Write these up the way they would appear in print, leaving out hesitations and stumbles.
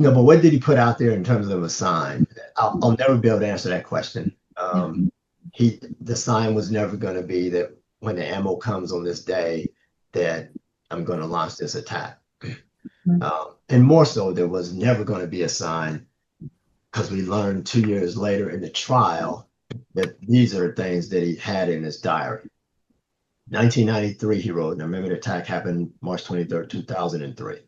No, but what did he put out there in terms of a sign? I'll never be able to answer that question. The sign was never going to be that when the ammo comes on this day, that I'm going to launch this attack. And more so, there was never going to be a sign because we learned 2 years later in the trial that these are things that he had in his diary. 1993, he wrote, now remember the attack happened March 23rd, 2003.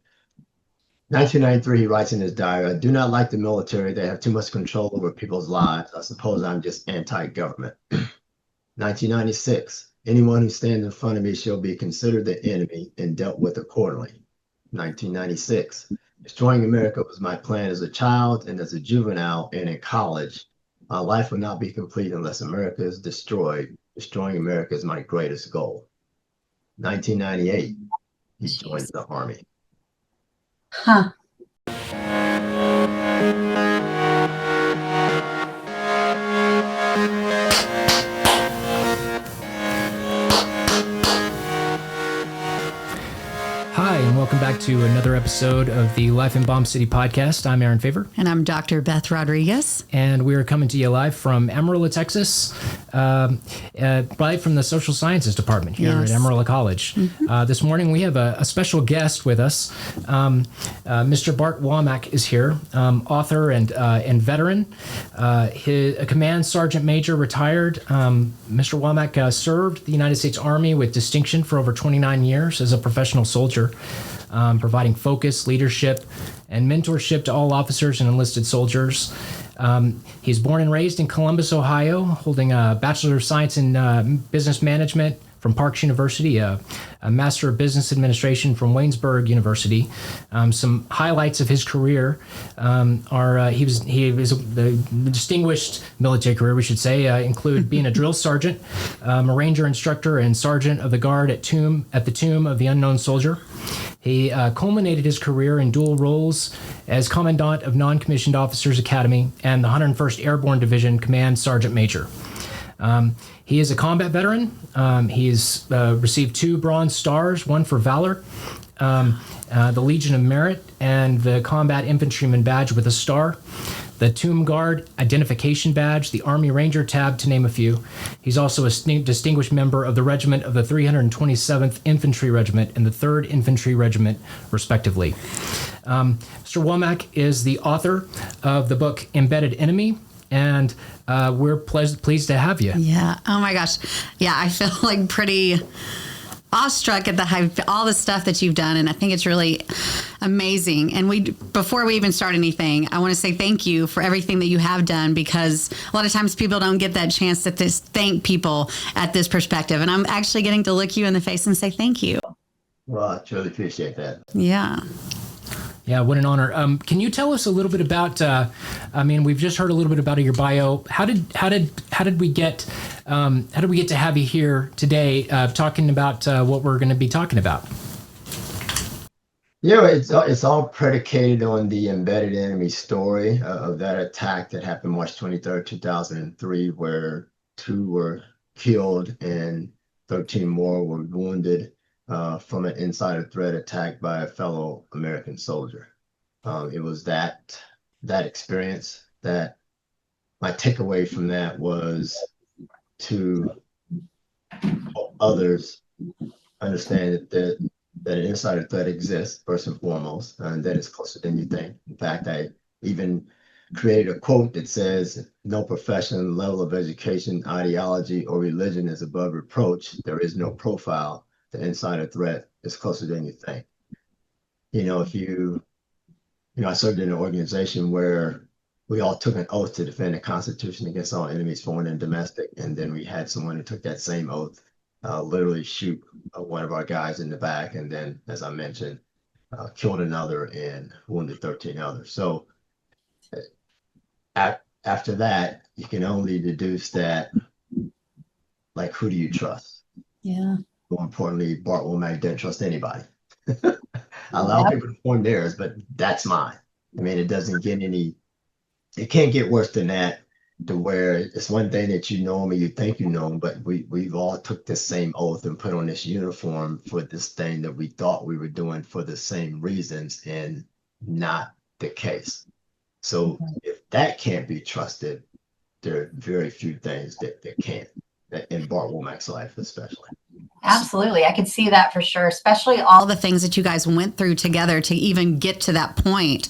1993, he writes in his diary, I do not like the military. They have too much control over people's lives. I suppose I'm just anti-government. 1996, anyone who stands in front of me shall be considered the enemy and dealt with accordingly. 1996, destroying America was my plan as a child and as a juvenile and in college. My life will not be complete unless America is destroyed. Destroying America is my greatest goal. 1998, he joins the Army. Huh. Hi, and welcome back to another episode of the Life in Bomb City podcast. I'm Aaron Favor. And I'm Dr. Beth Rodriguez. And we're coming to you live from Amarillo, Texas, right from the Social Sciences Department here at Amarillo College. This morning we have a special guest with us. Mr. Bart Womack is here, author and veteran. A command sergeant major retired. Mr. Womack served the United States Army with distinction for over 29 years as a professional soldier. Providing focus, leadership, and mentorship to all officers and enlisted soldiers. He's born and raised in Columbus, Ohio, holding a Bachelor of Science in Business Management from Parks University, a Master of Business Administration from Waynesburg University. Some highlights of his career are he was the distinguished military career, we should say, include being a drill sergeant, a ranger instructor, and sergeant of the guard at the Tomb of the Unknown Soldier. He culminated his career in dual roles as Commandant of Non-Commissioned Officers Academy and the 101st Airborne Division Command Sergeant Major. He is a combat veteran. He has received 2 Bronze Stars, one for Valor, the Legion of Merit, and the Combat Infantryman Badge with a Star, the Tomb Guard Identification Badge, the Army Ranger Tab, to name a few. He's also a distinguished member of the regiment of the 327th Infantry Regiment and the 3rd Infantry Regiment, respectively. Mr. Womack is the author of the book Embedded Enemy, and we're pleased to have you. Yeah. Oh my gosh. Yeah, I feel like pretty awestruck at all the stuff that you've done, and I think it's really amazing. And before we even start anything, I want to say thank you for everything that you have done, because a lot of times people don't get that chance to thank people at this perspective, and I'm actually getting to look you in the face and say thank you. Well, I truly appreciate that. Yeah, what an honor. Can you tell us a little bit about? We've just heard a little bit about your bio. How did we get to have you here today, talking about what we're going to be talking about? Yeah, it's all predicated on the embedded enemy story of that attack that happened March 23rd, 2003, where 2 were killed and 13 more were wounded. From an insider threat attack by a fellow American soldier. It was that experience that my takeaway from that was to help others understand that an insider threat exists, first and foremost, and that it's closer than you think. In fact, I even created a quote that says, no profession, level of education, ideology, or religion is above reproach. There is no profile. The insider threat is closer than you think. I served in an organization where we all took an oath to defend the Constitution against all enemies, foreign and domestic. And then we had someone who took that same oath, literally shoot one of our guys in the back. And then, as I mentioned, killed another and wounded 13 others. So after that, you can only deduce that, like, who do you trust? Yeah. More importantly, Bart Womack didn't trust anybody. I allow people to form theirs, but that's mine. I mean, it can't get worse than that, to where it's one thing that you know him and you think you know him, but we've all took the same oath and put on this uniform for this thing that we thought we were doing for the same reasons, and not the case. So if that can't be trusted, there are very few things that can, in Bart Womack's life, especially. Absolutely. I could see that for sure, especially all the things that you guys went through together to even get to that point.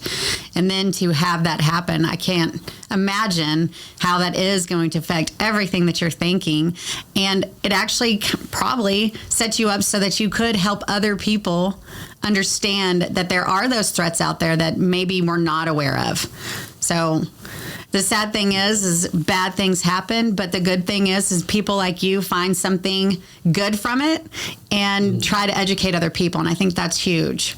And then to have that happen, I can't imagine how that is going to affect everything that you're thinking. And it actually probably sets you up so that you could help other people understand that there are those threats out there that maybe we're not aware of. So the sad thing is bad things happen, but the good thing is people like you find something good from it and try to educate other people. And I think that's huge.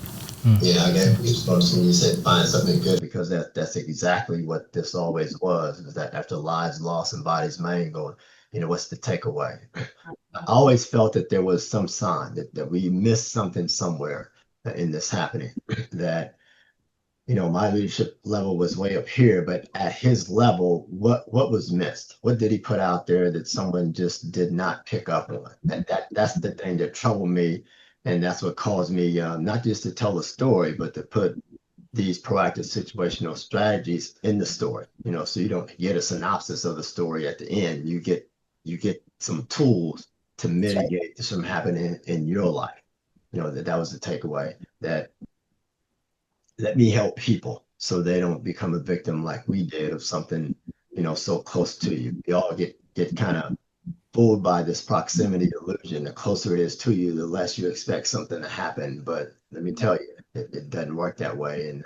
Yeah, I got goosebumps when you said find something good, because that's exactly what this always was. Is that after lives lost and bodies mangled, what's the takeaway? I always felt that there was some sign that we missed something somewhere in this happening. That my leadership level was way up here, but at his level, what was missed? What did he put out there that someone just did not pick up on? That's the thing that troubled me, and that's what caused me not just to tell the story, but to put these proactive situational strategies in the story. So you don't get a synopsis of the story at the end. You get some tools to mitigate this from happening in your life. That was the takeaway. That let me help people so they don't become a victim like we did of something, so close to you. We all get kind of fooled by this proximity illusion. The closer it is to you, the less you expect something to happen. But let me tell you, it doesn't work that way. And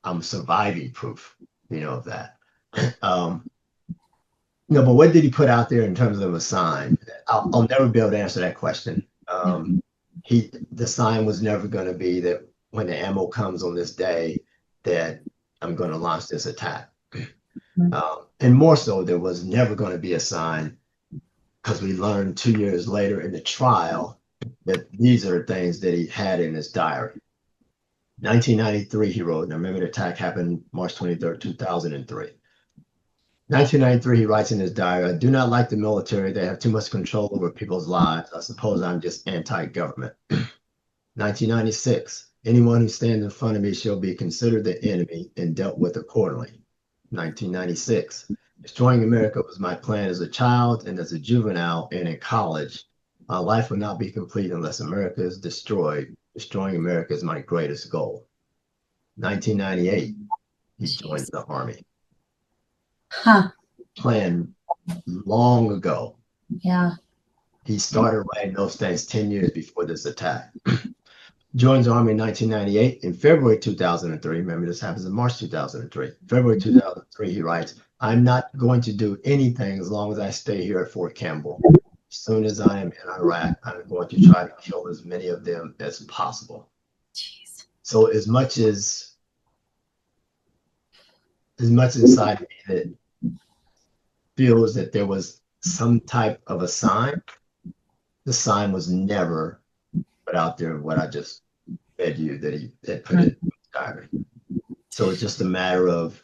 I'm surviving proof, of that. No, but what did he put out there in terms of a sign? I'll never be able to answer that question. The sign was never going to be that when the ammo comes on this day, that I'm going to launch this attack. And more so, there was never going to be a sign, because we learned 2 years later in the trial that these are things that he had in his diary. 1993, he wrote, now remember the attack happened March 23rd, 2003. 1993, he writes in his diary, I do not like the military. They have too much control over people's lives. I suppose I'm just anti-government. 1996, anyone who stands in front of me shall be considered the enemy and dealt with accordingly. 1996, destroying America was my plan as a child and as a juvenile and in college. My life will not be complete unless America is destroyed. Destroying America is my greatest goal. 1998, he joins the Army. Planned long ago. Yeah. He started writing those things 10 years before this attack. Joins the Army in 1998. In February 2003, remember this happens in March 2003. February 2003, he writes, I'm not going to do anything as long as I stay here at Fort Campbell. As soon as I am in Iraq, I'm going to try to kill as many of them as possible. Jeez. So as much inside me that feels that there was some type of a sign, the sign was never put out there. What I just read you, that he had put it in his diary. So it's just a matter of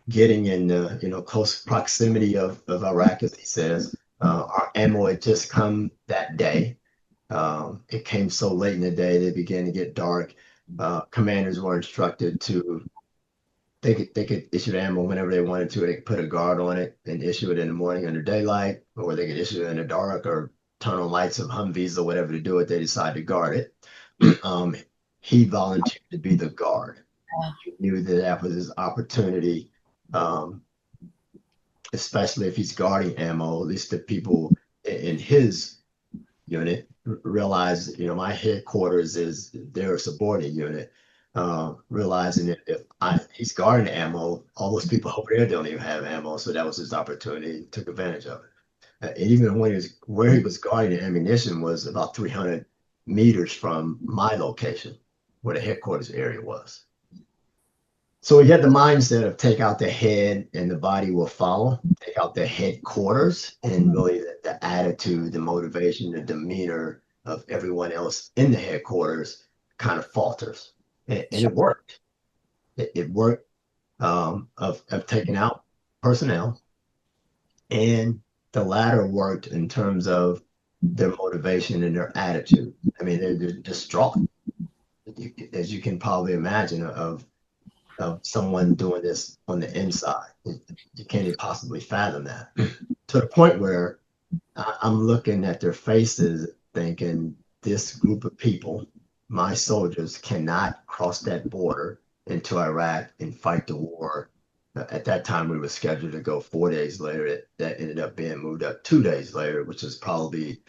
getting in the close proximity of Iraq, as he says. Our ammo had just come that day. It came so late in the day that it began to get dark. Commanders were instructed to they could issue the ammo whenever they wanted to. They could put a guard on it and issue it in the morning under daylight, or they could issue it in the dark or turn on lights of Humvees or whatever to do it. They decided to guard it. He volunteered to be the guard. He knew that was his opportunity, especially if he's guarding ammo. At least the people in his unit realize, my headquarters is their subordinate unit. Realizing that if he's guarding ammo, all those people over there don't even have ammo. So that was his opportunity. He took advantage of it. And even when where he was guarding the ammunition was about 300 meters from my location, where the headquarters area was. So he had the mindset of take out the head and the body will follow. Take out the headquarters, and really the attitude, the motivation, the demeanor of everyone else in the headquarters kind of falters. And it worked. It worked of taking out personnel, and the latter worked in terms of their motivation and their attitude. I mean, they're distraught, as you can probably imagine, of of someone doing this on the inside. You can't even possibly fathom that. To the point where I'm looking at their faces thinking this group of people, my soldiers, cannot cross that border into Iraq and fight the war. At that time, we were scheduled to go 4 days later. That ended up being moved up 2 days later, which is probably,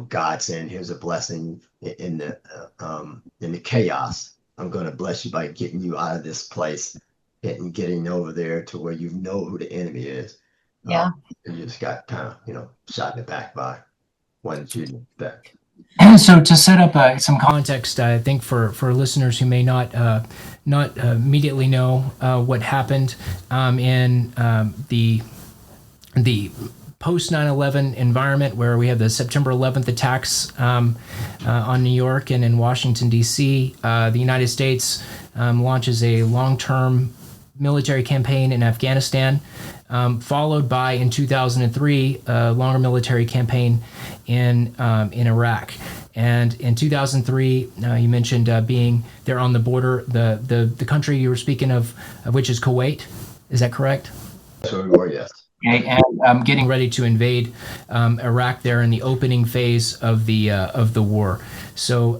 God saying, "Here's a blessing in the chaos. I'm going to bless you by getting you out of this place and getting over there to where you know who the enemy is." Yeah. You just got kind of, shot in the back by one that you didn't expect. So to set up some context, I think for listeners who may not immediately know what happened in the post 9/11 environment, where we have the September 11th attacks on New York and in Washington D.C., the United States launches a long-term military campaign in Afghanistan, followed by, in 2003, a longer military campaign in Iraq. And in 2003, you mentioned being there on the border, the country you were speaking of which is Kuwait. Is that correct? That's where we were, yes. Okay, and getting ready to invade Iraq there in the opening phase of the war. So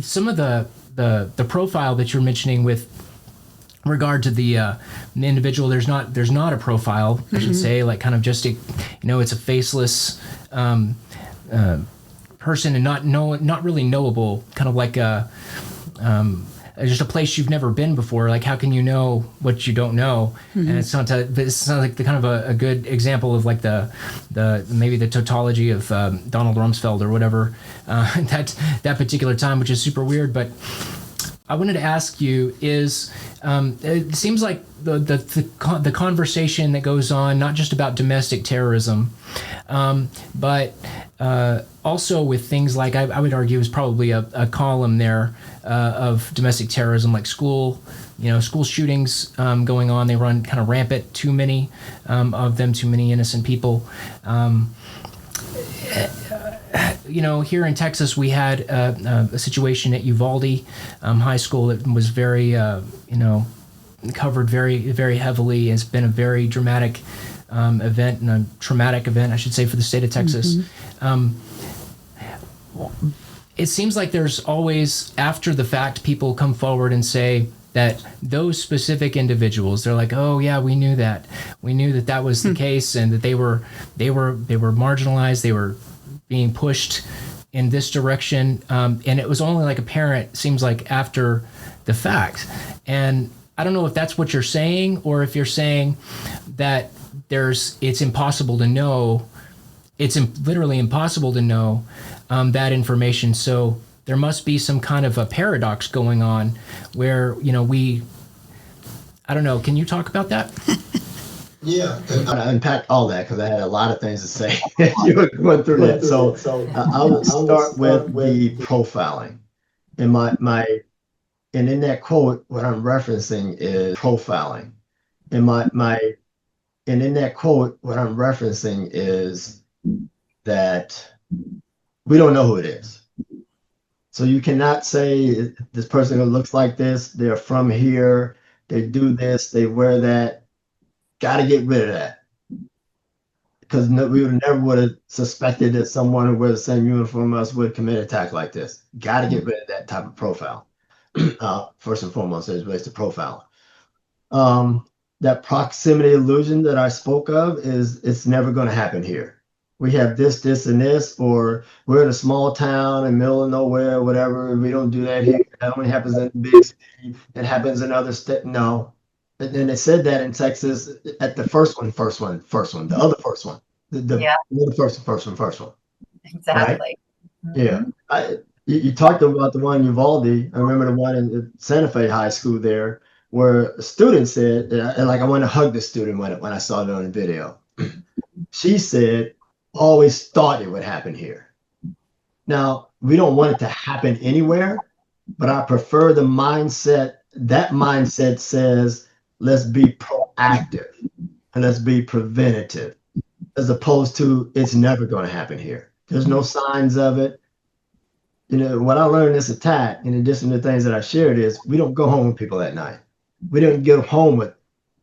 some of the profile that you're mentioning with regard to the individual, there's not a profile, I should say, like kind of just it's a faceless person and not really knowable, kind of like just a place you've never been before. Like, how can you know what you don't know? And it's not like the kind of a good example of like the maybe the tautology of Donald Rumsfeld or whatever that particular time, which is super weird. But I wanted to ask you is, it seems like the conversation that goes on, not just about domestic terrorism, but also with things like, I would argue is probably a column there of domestic terrorism, like school shootings going on. They run kind of rampant, too many of them, too many innocent people. Here in Texas, we had a situation at Uvalde High School that was very, covered very, very heavily. It's been a very dramatic event, and a traumatic event, I should say, for the state of Texas. It seems like there's always, after the fact, people come forward and say that those specific individuals, they're like, "Oh yeah, we knew that that was the case, and that they were marginalized, they were being pushed in this direction," and it was only like apparent, seems like, after the fact. And I don't know if that's what you're saying, or if you're saying that it's impossible to know, literally impossible to know that information. So there must be some kind of a paradox going on where, I don't know. Can you talk about that? Yeah, I unpacked all that because I had a lot of things to say. You were going through that, so I will start with the profiling. And and in that quote, what I'm referencing is profiling. And and in that quote, what I'm referencing is that we don't know who it is. So you cannot say this person who looks like this, they're from here, they do this, they wear that. Got to get rid of that, because we would have suspected that someone who wears the same uniform as us would commit an attack like this. Got to get rid of that type of profile. First and foremost, as relates to profile. That proximity illusion that I spoke of it's never going to happen here. We have this, and this, or we're in a small town in the middle of nowhere, whatever. We don't do that here. That only happens in the big city. It happens in other states. No. And then they said that in Texas at the first one, the other first one, the first one. Exactly. Right? Yeah. You talked about the one in Uvalde. I remember the one in Santa Fe High School there, where a student said, and like I want to hug the student when I saw it on the video. She said, "Always thought it would happen here." Now, we don't want it to happen anywhere, but I prefer the mindset. That mindset says, let's be proactive and let's be preventative, as opposed to it's never going to happen here. There's no signs of it. what I learned in this attack, in addition to things that I shared, is we don't go home with people at night. We didn't get home with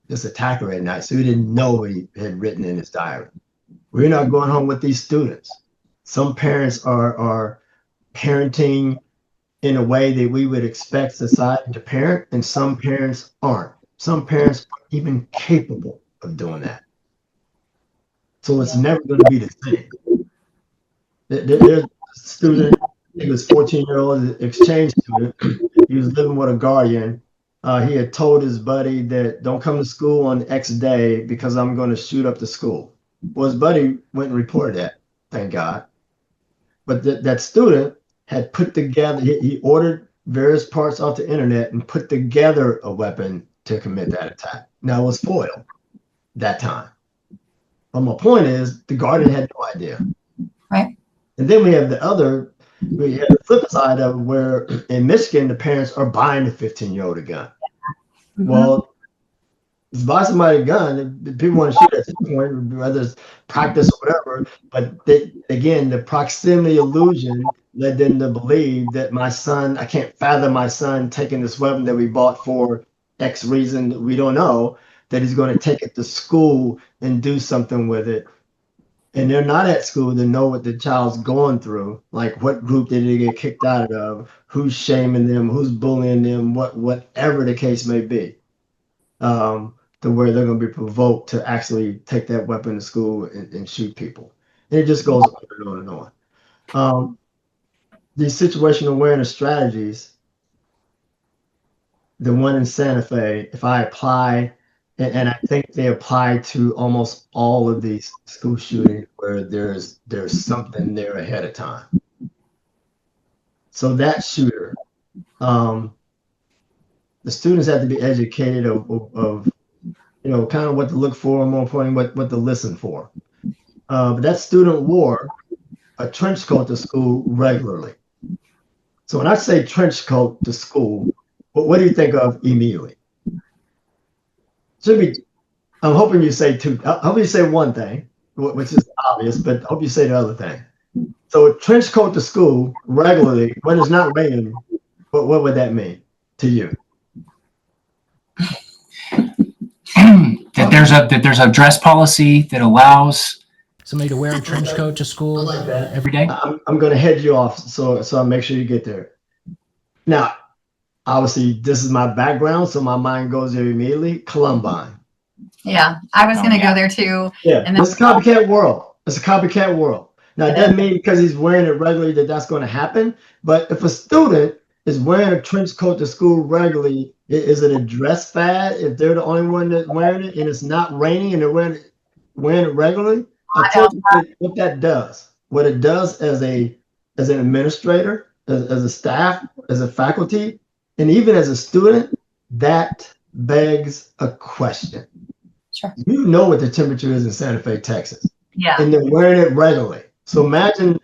this attacker at night, so we didn't know what he had written in his diary. We're not going home with these students. Some parents are parenting in a way that we would expect society to parent, and some parents aren't. Some parents aren't even capable of doing that. So it's never going to be the same. There's a student, he was 14-year-old exchange student. He was living with a guardian. He had told his buddy that don't come to school on X day because I'm going to shoot up the school. Well, his buddy went and reported that, thank God. But that student had put together, he ordered various parts off the internet and put together a weapon to commit that attack. Now it was foiled that time. But my point is, the guardian had no idea. Right. And then we have the flip side of where in Michigan, the parents are buying the 15-year-old a gun. Mm-hmm. Well, buy somebody a gun, people want to shoot at some point, whether it's practice or whatever. But again, the proximity illusion led them to believe that my son, I can't fathom my son taking this weapon that we bought for X reason that we don't know, that he's going to take it to school and do something with it. And they're not at school to know what the child's going through, like what group did they get kicked out of, who's shaming them, who's bullying them, whatever the case may be. To where they're going to be provoked to actually take that weapon to school and shoot people. And it just goes on and on and on. These situational awareness strategies, the one in Santa Fe, if I apply, and I think they apply to almost all of these school shootings where there's something there ahead of time. So that shooter, the students have to be educated of kind of what to look for, and more importantly, what to listen for. But that student wore a trench coat to school regularly. So when I say trench coat to school, what do you think of immediately? Should be. I'm hoping you say two. I hope you say one thing, which is obvious, but I hope you say the other thing. So a trench coat to school regularly when it's not raining. What would that mean to you? that there's a dress policy that allows somebody to wear a trench coat to school like that. every day. I'm going to head you off, so I'll make sure you get there. Now, obviously, this is my background, so my mind goes there immediately. Columbine. Yeah, I was going to go there too. Yeah, and it's a copycat world. It's a copycat world. Now, it doesn't mean because he's wearing it regularly that's going to happen. But if a student is wearing a trench coat to school regularly, is it a dress fad if they're the only one that's wearing it and it's not raining and they're wearing it regularly? I'll tell you what that does. What it does as an administrator, as a staff, as a faculty, and even as a student, that begs a question. Sure. You know what the temperature is in Santa Fe, Texas. Yeah. And they're wearing it regularly. So imagine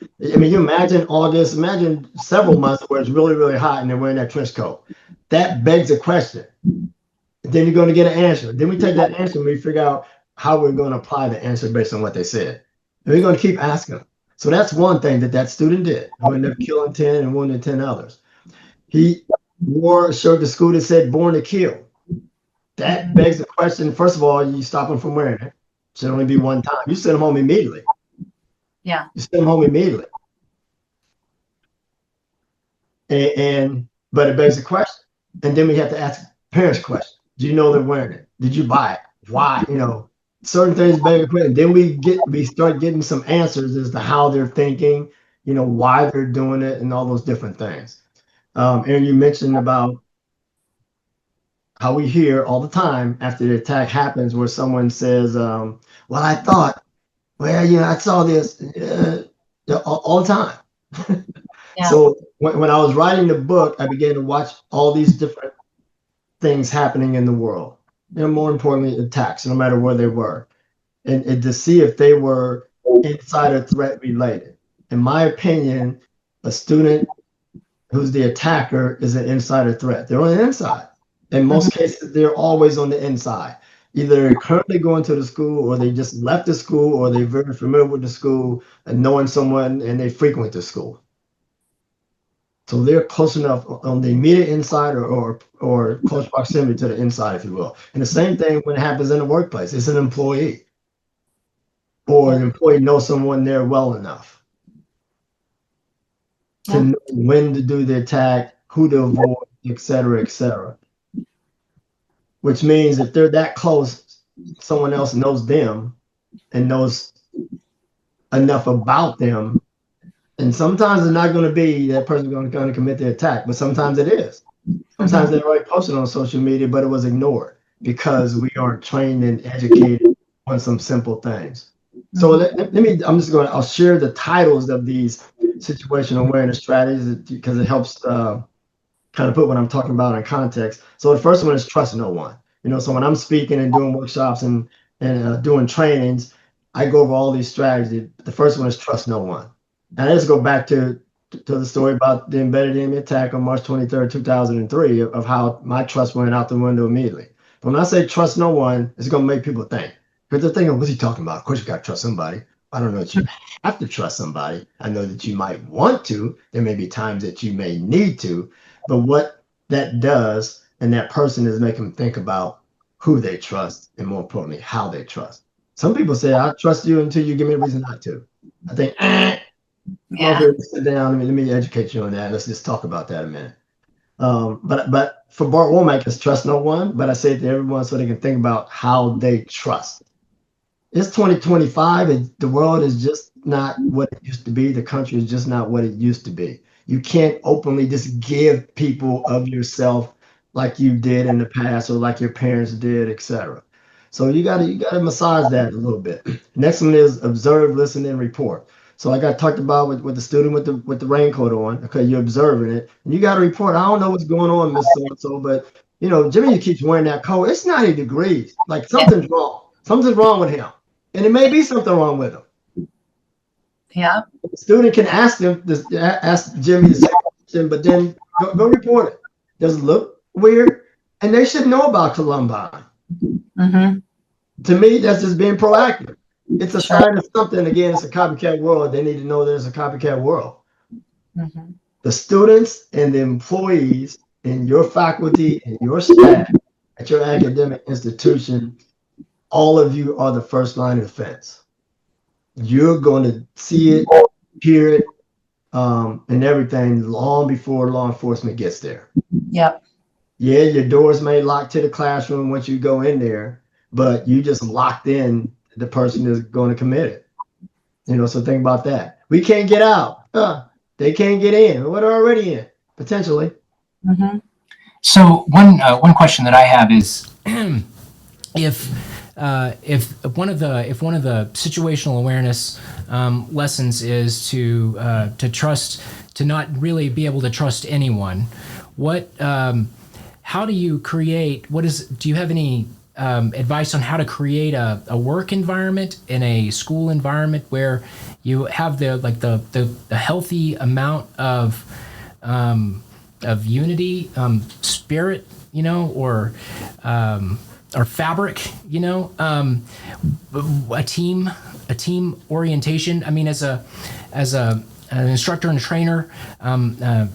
August, imagine several months where it's really, really hot and they're wearing that trench coat. That begs a question. Then you're going to get an answer. Then we take that answer and we figure out how we're going to apply the answer based on what they said. And we're going to keep asking them. So that's one thing that student did, who ended up killing 10 and wounding 10 others. He wore a shirt to school that said "Born to Kill." That begs the question. First of all, you stop him from wearing it. Should only be one time. You send him home immediately. Yeah. You send him home immediately. But it begs the question. And then we have to ask parents questions. Do you know they're wearing it? Did you buy it? Why? Certain things beg a question. Then we start getting some answers as to how they're thinking, why they're doing it, and all those different things. Aaron, you mentioned about how we hear all the time after the attack happens where someone says, well, I thought, I saw this all the time. Yeah. So when I was writing the book, I began to watch all these different things happening in the world, and more importantly, attacks, no matter where they were, and to see if they were insider threat related. In my opinion, a student who's the attacker is an insider threat. They're on the inside. In most cases, they're always on the inside. Either they're currently going to the school, or they just left the school, or they're very familiar with the school and knowing someone, and they frequent the school. So they're close enough on the immediate inside or close proximity to the inside, if you will. And the same thing when it happens in the workplace. It's an employee or an employee knows someone there well enough to know when to do the attack, who to avoid, et cetera, et cetera. Which means if they're that close, someone else knows them and knows enough about them. And sometimes it's not going to be that person going to commit the attack, but sometimes it is. Sometimes they already posted on social media, but it was ignored because we aren't trained and educated on some simple things. So let me, I'll share the titles of these situational awareness strategies because it helps kind of put what I'm talking about in context. So the first one is trust no one. So when I'm speaking and doing workshops and doing trainings, I go over all these strategies. The first one is trust no one. And let's go back to the story about the embedded enemy attack on March 23rd, 2003, of how my trust went out the window immediately. But when I say trust no one, it's going to make people think. Because they're thinking, what's he talking about? Of course, you got to trust somebody. I don't know that you have to trust somebody. I know that you might want to. There may be times that you may need to. But what that does, and that person is making them think about who they trust, and more importantly, how they trust. Some people say, I trust you until you give me a reason not to. I think, sit down. Let me educate you on that. Let's just talk about that a minute. But for Bart Womack, it's trust no one. But I say it to everyone so they can think about how they trust. It's 2025, and the world is just not what it used to be. The country is just not what it used to be. You can't openly just give people of yourself like you did in the past or like your parents did, etc. So you gotta massage that a little bit. Next one is observe, listen, and report. So like I talked about with the student with the raincoat on, okay, you're observing it. And you got to report. I don't know what's going on, Miss So-and-so, but Jimmy keeps wearing that coat. It's 90 degrees. Like something's wrong. Something's wrong with him. And it may be something wrong with him. Yeah. The student can ask Jimmy the same question, but then go report it. Does it look weird? And they should know about Columbine. Mm-hmm. To me, that's just being proactive. It's a sign of something. Again, it's a copycat world. They need to know there's a copycat world. Mm-hmm. The students and the employees in your faculty and your staff at your academic institution, all of you are the first line of defense. You're going to see it, hear it, and everything long before law enforcement gets there. Yep. Yeah, your doors may lock to the classroom once you go in there, but you just locked in the person is going to commit it. So think about that. We can't get out. They can't get in. What are already in, potentially. Mm-hmm. So one question that I have is if one of the situational awareness lessons is to trust, to not really be able to trust anyone, how do you create? Do you have any advice on how to create a work environment in a school environment where you have the healthy amount of unity, spirit, or fabric, a team orientation. I mean, as an instructor and a trainer, I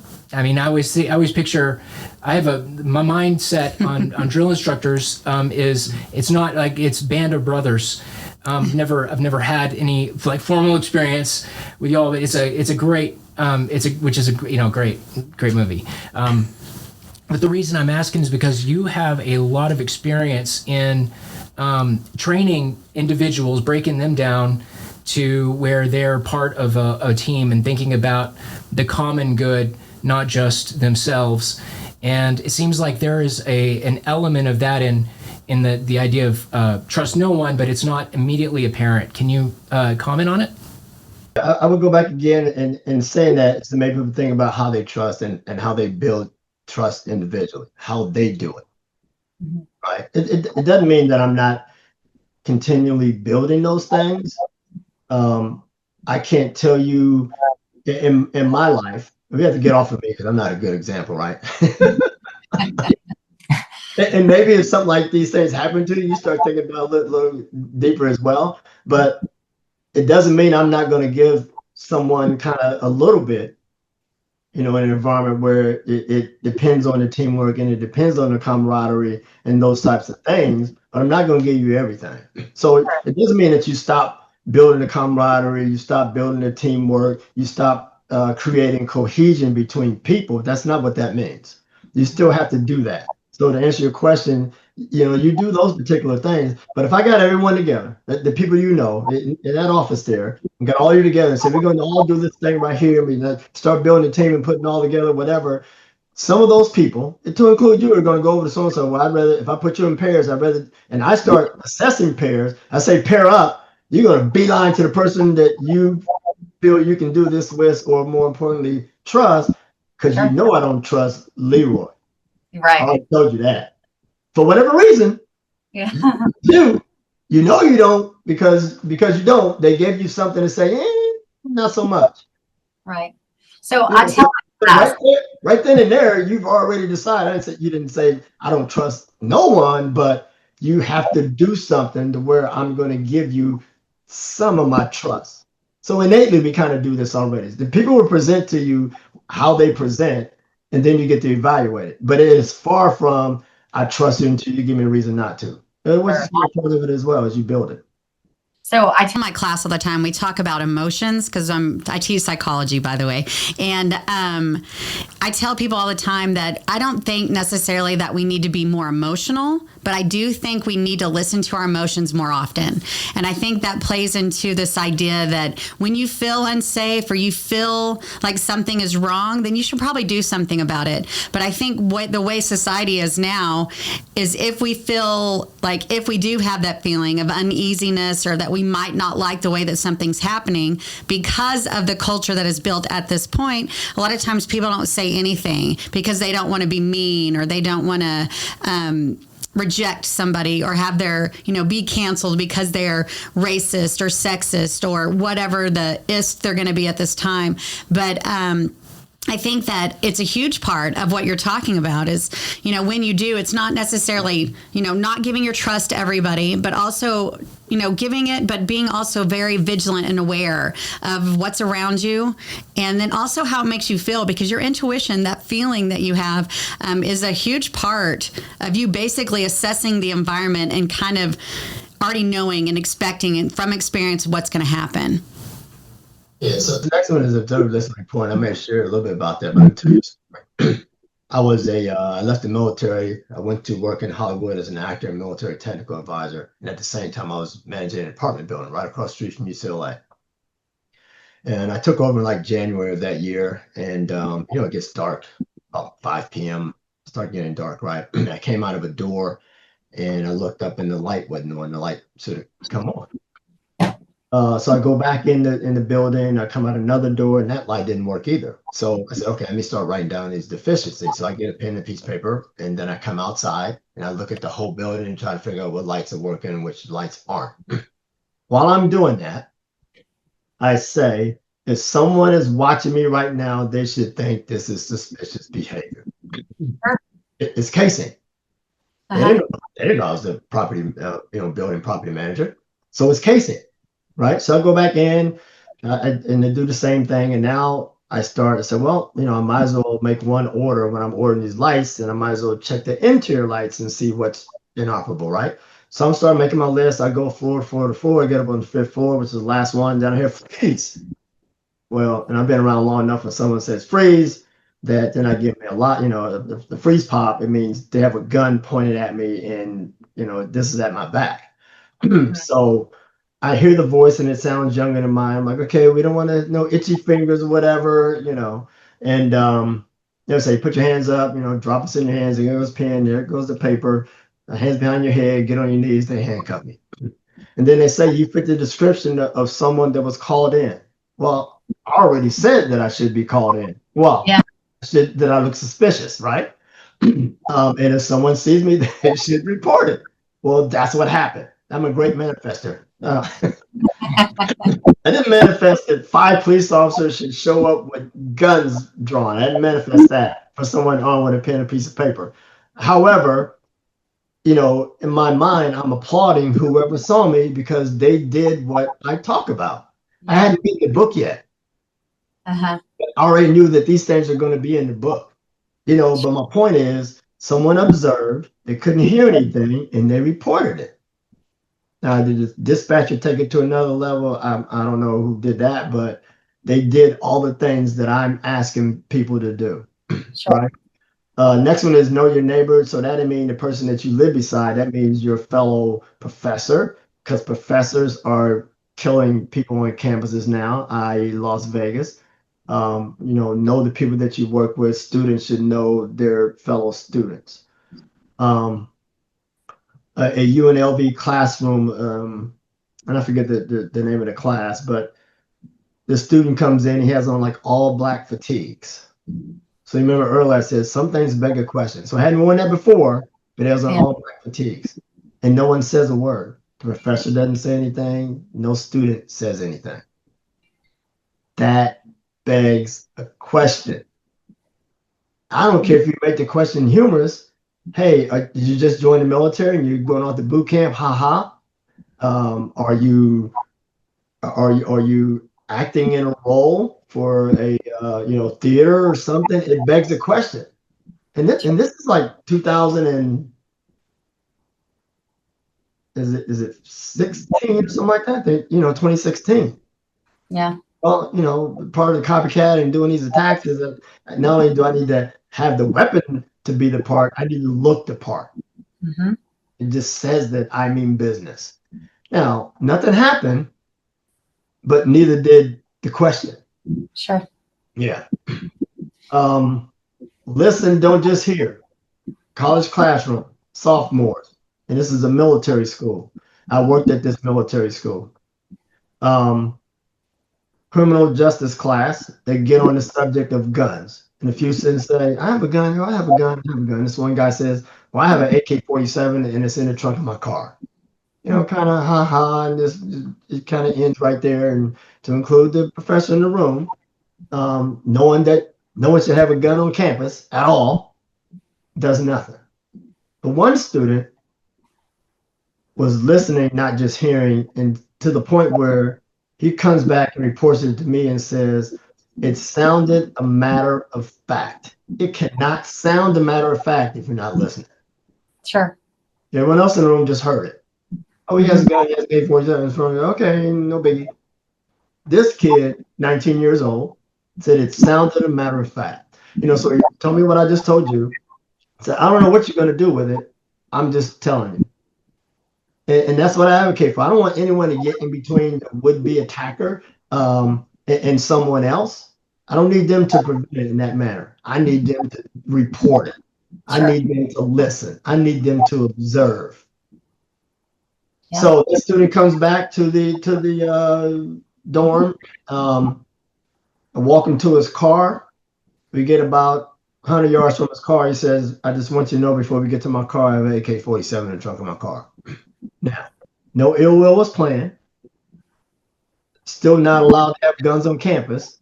always picture. I have my mindset on drill instructors is it's not like it's band of brothers. I've never had any formal experience with y'all, but it's a great great movie. But the reason I'm asking is because you have a lot of experience in training individuals, breaking them down to where they're part of a team and thinking about the common good, not just themselves. And it seems like there is an element of that in the idea of trust no one, but it's not immediately apparent. Can you comment on it? I would go back again and saying that to make people think about how they trust and how they build trust individually, how they do it. Mm-hmm. Right? It doesn't mean that I'm not continually building those things. I can't tell you in my life. We have to get off of me because I'm not a good example, right? And maybe if something like these things happen to you, you start thinking about it a little deeper as well. But it doesn't mean I'm not going to give someone kind of a little bit in an environment where it depends on the teamwork and it depends on the camaraderie and those types of things, but I'm not going to give you everything. So it doesn't mean that you stop building the camaraderie, you stop building the teamwork, you stop creating cohesion between people. That's not what that means. You still have to do that. So to answer your question, you do those particular things. But if I got everyone together, the people in that office there, and got all you together and said, we're going to all do this thing right here. I mean, start building a team and putting it all together, whatever. Some of those people, to include you, are going to go over to so and so. Well, I'd rather, if I put you in pairs, and I start assessing pairs, I say pair up, you're going to beeline to the person that you feel you can do this with, or more importantly, trust, because I don't trust Leroy. Right. I already told you that. For whatever reason, Yeah. you don't because you don't. They gave you something to say, not so much. Right. So I tell right then and there, you've already decided. You didn't say I don't trust no one, but you have to do something to where I'm going to give you some of my trust. So innately, we kind of do this already. The people will present to you how they present, and then you get to evaluate it. But it is far from I trust you until you give me a reason not to. Which is part of it as well as you build it. So I tell my class all the time, we talk about emotions because I teach psychology, by the way. And I tell people all the time that I don't think necessarily that we need to be more emotional, but I do think we need to listen to our emotions more often. And I think that plays into this idea that when you feel unsafe or you feel like something is wrong, then you should probably do something about it. But I think the way society is now is if we feel like if we do have that feeling of uneasiness or that we might not like the way that something's happening because of the culture that is built at this point, a lot of times people don't say anything because they don't want to be mean or they don't want to reject somebody or have their, be canceled because they're racist or sexist or whatever the ist they're going to be at this time. But I think that it's a huge part of what you're talking about is, when you do, it's not necessarily, not giving your trust to everybody, but also, giving it, but being also very vigilant and aware of what's around you. And then also how it makes you feel, because your intuition, that feeling that you have, is a huge part of you basically assessing the environment and kind of already knowing and expecting and from experience what's going to happen. Yeah, so the next one is observed listening point. I may share a little bit about that, but I'll tell you. I left the military. I went to work in Hollywood as an actor and military technical advisor. And at the same time, I was managing an apartment building right across the street from UCLA. And I took over in like January of that year. And, it gets dark about 5 p.m. Start getting dark, right? I came out of a door and I looked up and the light wasn't on. The light should have come on. So I go back in the building, I come out another door, and that light didn't work either. So I said, okay, let me start writing down these deficiencies. So I get a pen and a piece of paper, and then I come outside, and I look at the whole building and try to figure out what lights are working and which lights aren't. While I'm doing that, I say, if someone is watching me right now, they should think this is suspicious behavior. It's casing. They didn't know I was the property, building property manager. So it's casing. Right. So I go back in and they do the same thing. And now I said, well, I might as well make one order when I'm ordering these lights, and I might as well check the interior lights and see what's inoperable. Right. So I'm starting making my list. I go floor to floor. I get up on the 5th floor, which is the last one down here. Freeze. Well, and I've been around long enough when someone says freeze that then I give me a lot, the freeze pop. It means they have a gun pointed at me and, this is at my back. So I hear the voice and it sounds younger than mine. I'm like, okay, we don't want to no itchy fingers or whatever, And they'll say, put your hands up, drop us in your hands. There goes pen, there goes the paper. Hands behind your head, get on your knees. They handcuff me. And then they say you fit the description of someone that was called in. Well, I already said that I should be called in. Well, Yeah. That I look suspicious, right? And if someone sees me, they should report it. Well, that's what happened. I'm a great manifester. I didn't manifest that 5 police officers should show up with guns drawn. I didn't manifest that for someone on with a pen and piece of paper. However, in my mind, I'm applauding whoever saw me because they did what I talk about. I hadn't beaten the book yet. Uh-huh. I already knew that these things are going to be in the book. But my point is, someone observed, they couldn't hear anything, and they reported it. Now, did the dispatcher take it to another level? I don't know who did that, but they did all the things that I'm asking people to do, Sure. right? Next one is know your neighbor. So that means the person that you live beside. That means your fellow professor, because professors are killing people on campuses now, i.e., Las Vegas. Know the people that you work with. Students should know their fellow students. A UNLV classroom, and I forget the name of the class, but the student comes in, he has on like all black fatigues. So you remember earlier I said some things beg a question. So I hadn't worn that before, but it was on Yeah. all black fatigues. And no one says a word. The professor doesn't say anything, no student says anything. That begs a question. I don't care if you make the question humorous. Hey, did you just join the military and you're going off to boot camp? Ha ha. Are you acting in a role for a theater or something? It begs a question. And this is like 2000 and is it 16 or something like that? 2016. Yeah. Well, part of the copycat and doing these attacks is that not only do I need to have the weapon to be the part, I need to look the part. Mm-hmm. It just says that I mean business. Now, nothing happened, but neither did the question. Sure. Yeah. Listen, don't just hear. College classroom, sophomores, and this is a military school. I worked at this military school. Criminal justice class, they get on the subject of guns. And a few students say, I have a gun, I have a gun, I have a gun. This one guy says, well, I have an AK-47 and it's in the trunk of my car. Kind of ha-ha, and it kind of ends right there. And to include the professor in the room, knowing that no one should have a gun on campus at all, does nothing. But one student was listening, not just hearing, and to the point where he comes back and reports it to me and says, it sounded a matter of fact. It cannot sound a matter of fact if you're not listening. Sure. Everyone else in the room just heard it. Oh, he has a gun, he has an AK-47. Okay, no biggie. This kid, 19 years old, said it sounded a matter of fact. So tell me what I just told you. So I don't know what you're going to do with it. I'm just telling you. And that's what I advocate for. I don't want anyone to get in between the would-be attacker and someone else. I don't need them to prevent it in that manner. I need them to report it. I need them to listen. I need them to observe. Yeah. So the student comes back to the dorm. I walk him to his car. We get about 100 yards from his car. He says, I just want you to know before we get to my car, I have an AK-47 in the trunk of my car. Now, no ill will was planned. Still not allowed to have guns on campus.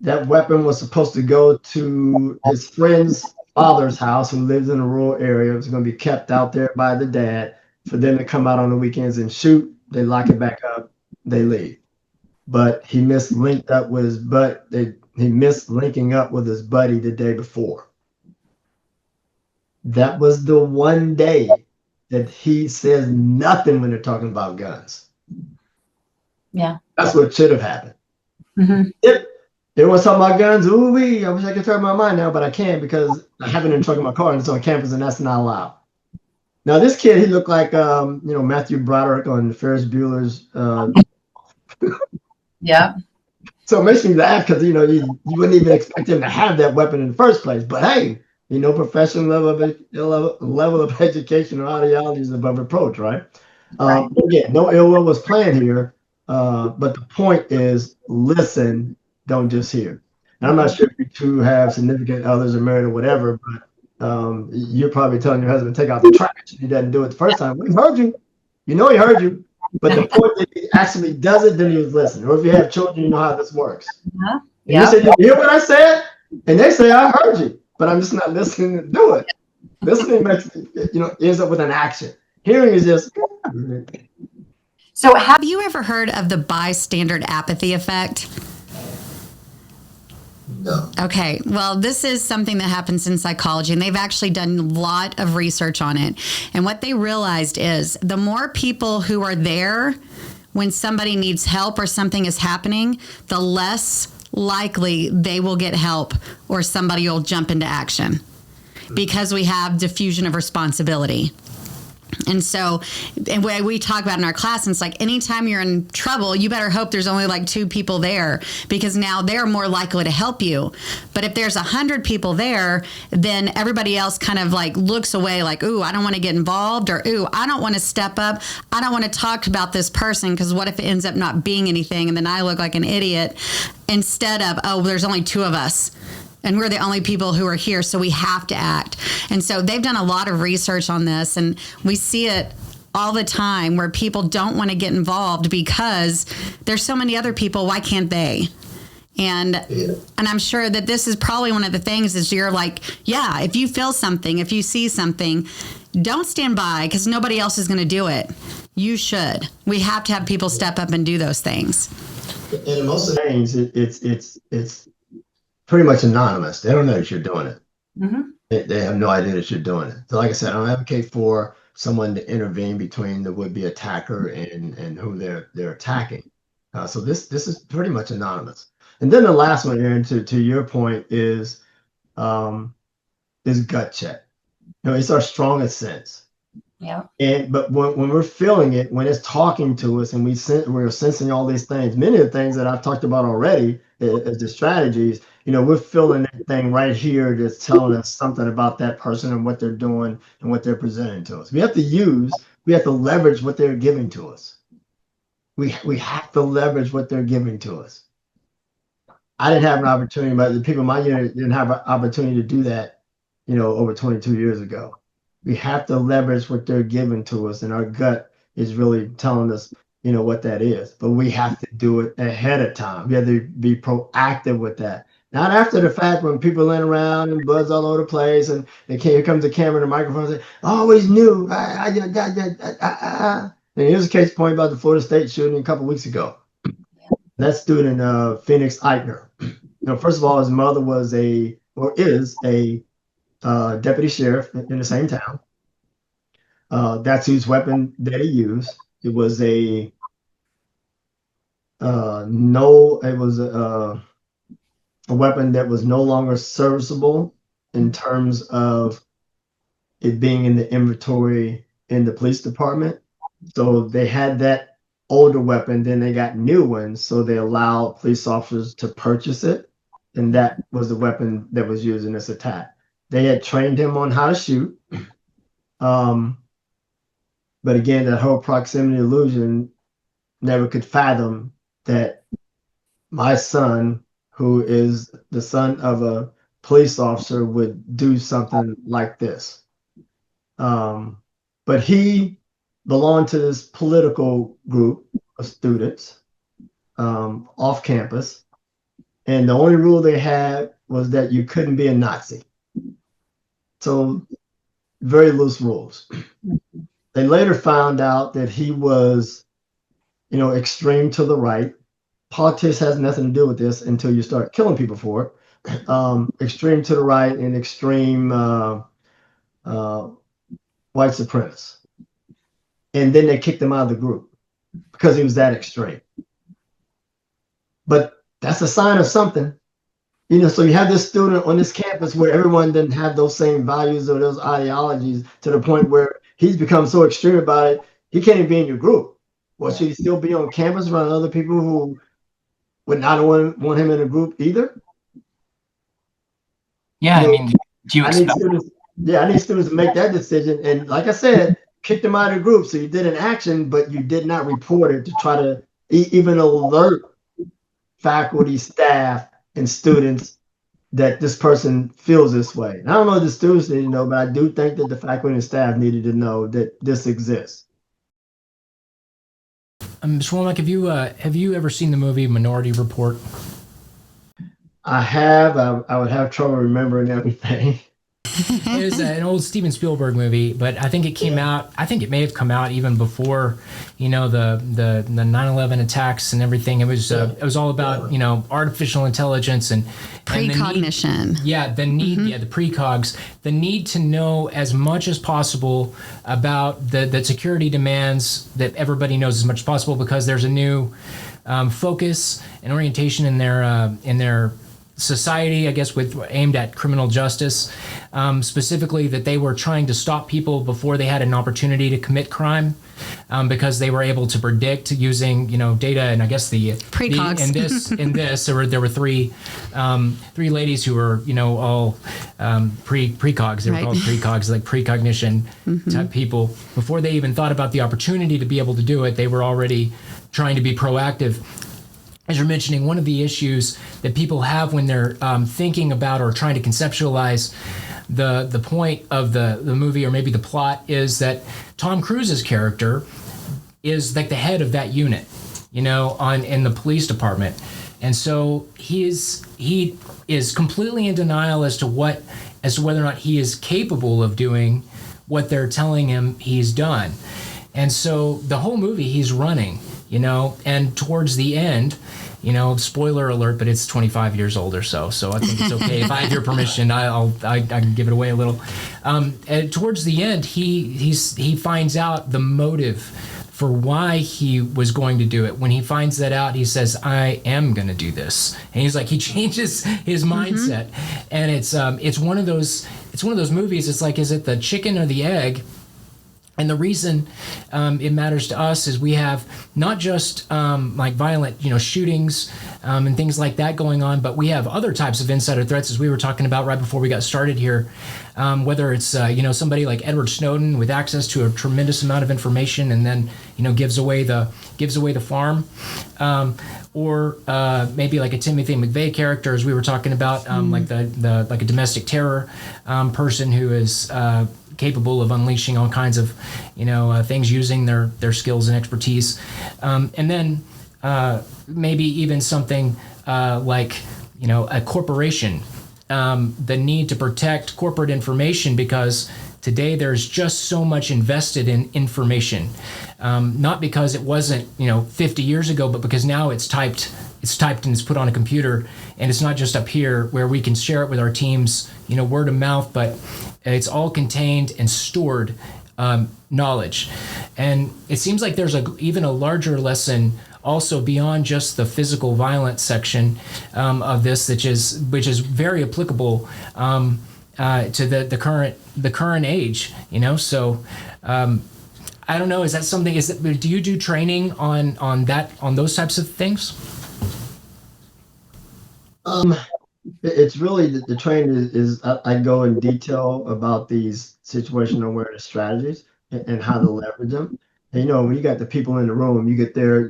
That weapon was supposed to go to his friend's father's house who lives in a rural area. It was going to be kept out there by the dad for them to come out on the weekends and shoot. They lock it back up. They leave. But he missed linked up with his he missed linking up with his buddy the day before. That was the one day that he says nothing when they're talking about guns. Yeah. That's what should have happened. Mm-hmm. If everyone's talking about guns, ooh-wee, I wish I could turn my mind now, but I can't because I have it in the trunk of my car and it's on campus and that's not allowed. Now, this kid, he looked like, Matthew Broderick on Ferris Bueller's. Yeah. So it makes me laugh because, you wouldn't even expect him to have that weapon in the first place. But hey, professional level of education or ideology is above reproach, right? Again, no ill will was planned here. But the point is, listen, don't just hear. And I'm not sure if you two have significant others or married or whatever, but you're probably telling your husband to take out the trash. He doesn't do it the first time. Well, he heard you. He heard you. But the point that he actually does it, then he was listening. Or if you have children, you know how this works. Yeah. And you say, "Did you hear what I said?" And they say, "I heard you," but I'm just not listening to do it. Listening makes ends up with an action. Hearing is just. So have you ever heard of the bystander apathy effect? No. Okay, well, this is something that happens in psychology, and they've actually done a lot of research on it. And what they realized is the more people who are there when somebody needs help or something is happening, the less likely they will get help or somebody will jump into action because we have diffusion of responsibility. And so, and we talk about in our class, and it's like anytime you're in trouble, you better hope there's only like 2 people there, because now they're more likely to help you. But if there's 100 people there, then everybody else kind of like looks away like, ooh, I don't want to get involved, or ooh, I don't want to step up. I don't want to talk about this person because what if it ends up not being anything and then I look like an idiot, instead of, oh, there's only 2 of us. And we're the only people who are here, so we have to act. And so they've done a lot of research on this, and we see it all the time where people don't want to get involved because there's so many other people. Why can't they? And I'm sure that this is probably one of the things is you're like, yeah, if you feel something, if you see something, don't stand by because nobody else is going to do it. You should. We have to have people step up and do those things. And in most of the things, it's pretty much anonymous. They don't know that you're doing it. Mm-hmm. They have no idea that you're doing it. So like I said, I don't advocate for someone to intervene between the would-be attacker and who they're attacking. So this is pretty much anonymous. And then the last one, Aaron, to your point is gut check. It's our strongest sense. Yeah. But when we're feeling it, when it's talking to us, and we're sensing all these things, many of the things that I've talked about already as the strategies, we're feeling that thing right here that's telling us something about that person and what they're doing and what they're presenting to us. We have to leverage what they're giving to us. We have to leverage what they're giving to us. I didn't have an opportunity, but the people in my unit didn't have an opportunity to do that, over 22 years ago. We have to leverage what they're giving to us, and our gut is really telling us, what that is. But we have to do it ahead of time. We have to be proactive with that. Not after the fact when people laying around and buzz all over the place, and here comes the camera and the microphone and say, I always knew. And here's a case point about the Florida State shooting a couple weeks ago. That student, Phoenix Eichner. First of all, his mother is a deputy sheriff in the same town. That's whose weapon that he used. It was a weapon that was no longer serviceable in terms of it being in the inventory in the police department. So they had that older weapon, then they got new ones. So they allowed police officers to purchase it. And that was the weapon that was used in this attack. They had trained him on how to shoot. But again, that whole proximity illusion never could fathom that my son, who is the son of a police officer, would do something like this. But he belonged to this political group of students off campus. And the only rule they had was that you couldn't be a Nazi. So very loose rules. They later found out that he was, extreme to the right. Politics has nothing to do with this until you start killing people for it. Extreme to the right and extreme white supremacist. And then they kicked him out of the group because he was that extreme. But that's a sign of something. So you have this student on this campus where everyone didn't have those same values or those ideologies, to the point where he's become so extreme about it, he can't even be in your group. Well, should he still be on campus around other people who would not want him in a group either? Yeah, I mean, do you expect? I need students to make that decision. And like I said, kicked him out of the group. So you did an action, but you did not report it to try to even alert faculty, staff, and students that this person feels this way. And I don't know if the students need to know, but I do think that the faculty and staff needed to know that this exists. Mr. Womack, have you ever seen the movie Minority Report? I have. I would have trouble remembering everything. It was an old Steven Spielberg movie, but I think it came out. I think it may have come out even before, the 9/11 attacks and everything. It was all about artificial intelligence and Precognition. the need, the precogs, the need to know as much as possible about the security demands, that everybody knows as much as possible, because there's a new focus and orientation in their society, I guess, aimed at criminal justice, specifically that they were trying to stop people before they had an opportunity to commit crime, because they were able to predict using data. And I guess Precogs. in this there were three ladies who were all precogs. They were Right. called precogs, like precognition type people. Before they even thought about the opportunity to be able to do it, they were already trying to be proactive. As you're mentioning, one of the issues that people have when they're thinking about or trying to conceptualize the point of the movie, or maybe the plot, is that Tom Cruise's character is like the head of that unit, in the police department. And so he is completely in denial as to whether or not he is capable of doing what they're telling him he's done. And so the whole movie he's running, and towards the end, spoiler alert, but it's 25 years old or so I think it's okay. If I have your permission, I can give it away a little. And towards the end, he finds out the motive for why he was going to do it. When he finds that out, he says, "I am going to do this," and he changes his mindset. And it's one of those movies. It's like, is it the chicken or the egg? And the reason it matters to us is we have not just like violent, shootings and things like that going on, but we have other types of insider threats, as we were talking about right before we got started here. Whether it's somebody like Edward Snowden with access to a tremendous amount of information, and then gives away the farm, or maybe like a Timothy McVeigh character, as we were talking about, like a domestic terror person who is capable of unleashing all kinds of things using their skills and expertise, and then maybe even something like a corporation, the need to protect corporate information, because today there's just so much invested in information, not because it wasn't 50 years ago, but because now it's typed and it's put on a computer, and it's not just up here where we can share it with our teams, word of mouth, but it's all contained and stored knowledge. And it seems like there's even a larger lesson also beyond just the physical violence section of this, which is very applicable to the current age. So I don't know. Is that something? Do you do training on those types of things? It's really the training is I go in detail about these situational awareness strategies and how to leverage them. And when you got the people in the room, you get their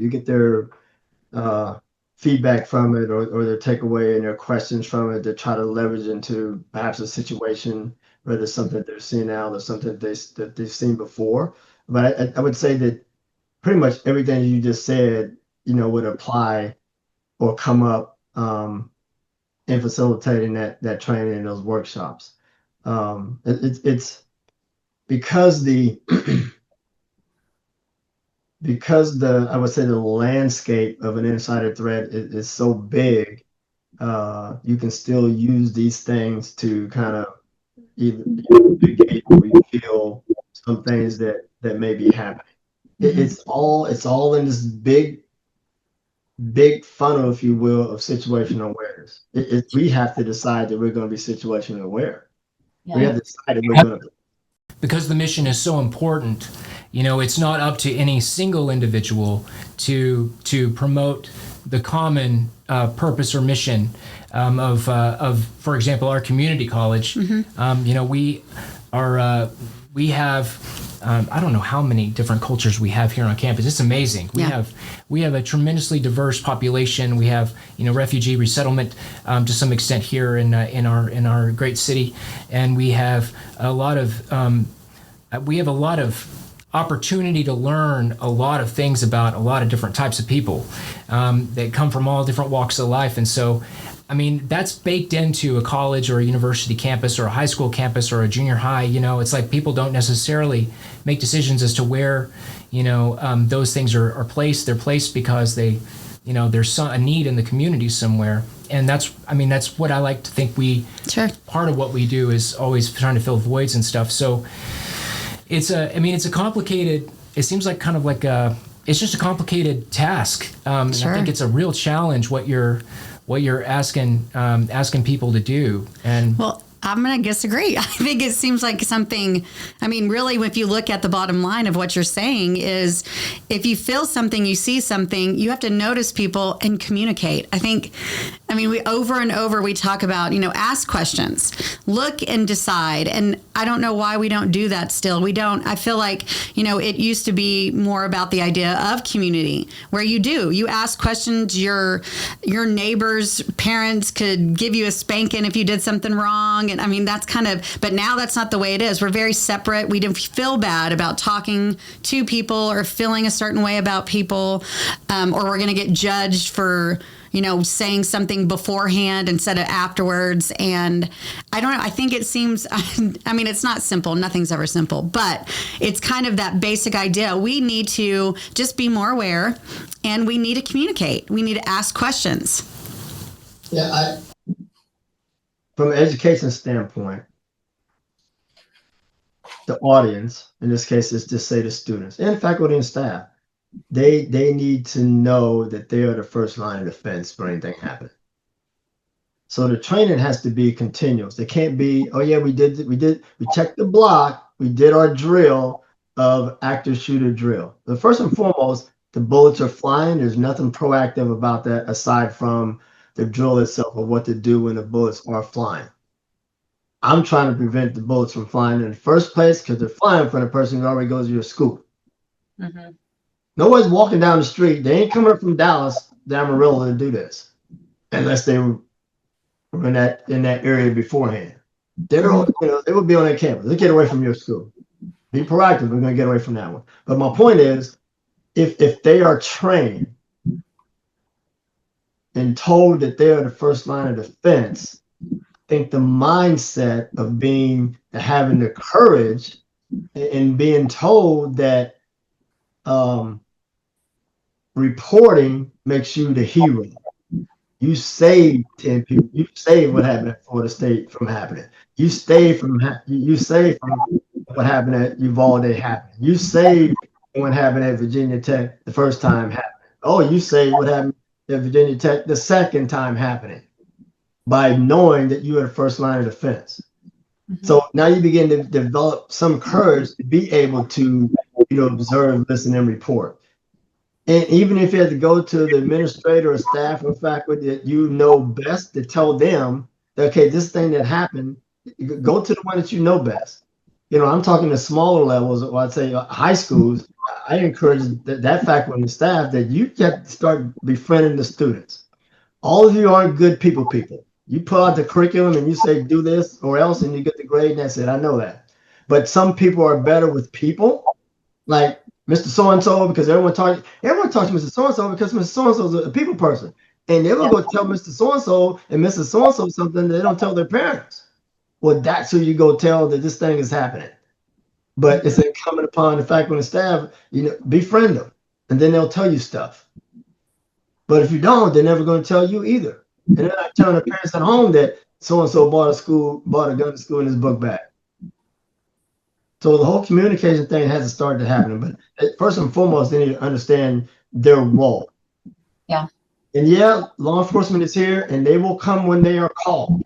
feedback from it, or their takeaway and their questions from it, to try to leverage into perhaps a situation, whether it's something that they're seeing now or something that they've seen before. But I would say that pretty much everything you just said, would apply or come up in facilitating that training in those workshops. It's because I would say the landscape of an insider threat is so big, you can still use these things to kind of either mitigate or reveal some things that may be happening. It's all in this big funnel, if you will, of situational awareness. We have to decide that we're going to be situationally aware. Yeah. We have to decide that we're going to. Because the mission is so important, it's not up to any single individual to promote the common purpose or mission of, for example, our community college. We have I don't know how many different cultures we have here on campus. It's amazing. We have a tremendously diverse population. We have refugee resettlement to some extent here in our great city, and we have a lot of opportunity to learn a lot of things about a lot of different types of people that come from all different walks of life. And so I mean, that's baked into a college or a university campus or a high school campus or a junior high. It's like people don't necessarily make decisions as to where, those things are placed. They're placed because there's a need in the community somewhere. And that's what I like to think Sure. part of what we do is always trying to fill voids and stuff. So it's a complicated, it seems like kind of like it's just a complicated task. Sure. And I think it's a real challenge what you're asking people to do. And Well, I'm going to disagree. I think it seems like something, really, if you look at the bottom line of what you're saying is if you feel something, you see something, you have to notice people and communicate. We over and over, we talk about, ask questions, look and decide. And I don't know why we don't do that still. We don't. I feel like, it used to be more about the idea of community where you ask questions. Your neighbor's parents could give you a spanking if you did something wrong. And that's but now that's not the way it is. We're very separate. We don't feel bad about talking to people or feeling a certain way about people, or we're going to get judged for, saying something beforehand instead of afterwards. And I don't know. I think it seems, it's not simple. Nothing's ever simple, but it's kind of that basic idea. We need to just be more aware and we need to communicate. We need to ask questions. Yeah, from an education standpoint, the audience, in this case, is just say the students and faculty and staff, they need to know that they are the first line of defense for anything happening. So the training has to be continuous. It can't be, oh yeah, we checked the block, we did our drill of active shooter drill. But first and foremost, the bullets are flying. There's nothing proactive about that aside from the drill itself of what to do when the bullets are flying. I'm trying to prevent the bullets from flying in the first place because they're flying from the person who already goes to your school. Mm-hmm. Nobody's walking down the street. They ain't coming up from Dallas to Amarillo to do this unless they were in that area beforehand. They would be on that campus. Let's get away from your school. Be proactive. We're going to get away from that one. But my point is, if they are trained and told that they are the first line of defense, I think the mindset of having the courage and being told that reporting makes you the hero. You saved 10 people. You saved what happened at Florida State from happening. You saved from what happened at Uvalde happening. You saved what happened at Virginia Tech the first time happening. Oh, you saved what happened at Virginia Tech the second time happening by knowing that you are the first line of defense. Mm-hmm. So now you begin to develop some courage to be able to, observe, listen, and report. And even if you have to go to the administrator or staff or faculty that you know best to tell them, that, okay, this thing that happened, go to the one that you know best. I'm talking to smaller levels, or I'd say high schools. I encourage that faculty and staff that you have to start befriending the students. All of you aren't good people. You pull out the curriculum and you say, do this or else, and you get the grade, and that's it. I know that. But some people are better with people, like Mr. So-and-so, because everyone talks to Mr. So-and-so because Mr. So-and-so is a people person. And they will go tell Mr. So-and-so and Mrs. So-and-so something they don't tell their parents. Well, that's who you go tell that this thing is happening. But it's incumbent upon the faculty and staff, befriend them, and then they'll tell you stuff. But if you don't, they're never going to tell you either. And they're not telling the parents at home that so-and-so bought a gun to school in his book bag. So the whole communication thing hasn't started happening. But first and foremost, they need to understand their role. Yeah. And yeah, law enforcement is here, and they will come when they are called.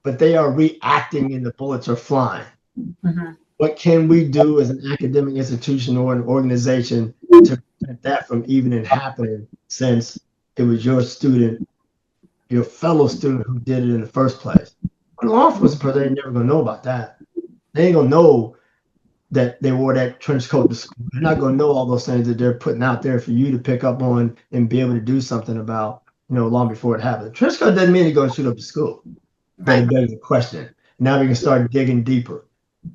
But they are reacting and the bullets are flying. Mm-hmm. What can we do as an academic institution or an organization to prevent that from even happening, since it was your student, your fellow student who did it in the first place? The law enforcement person ain't never going to know about that. They ain't going to know that they wore that trench coat to school. They're not going to know all those things that they're putting out there for you to pick up on and be able to do something about, long before it happens. Trench coat doesn't mean you're going to shoot up the school. But it begs the question. Now we can start digging deeper.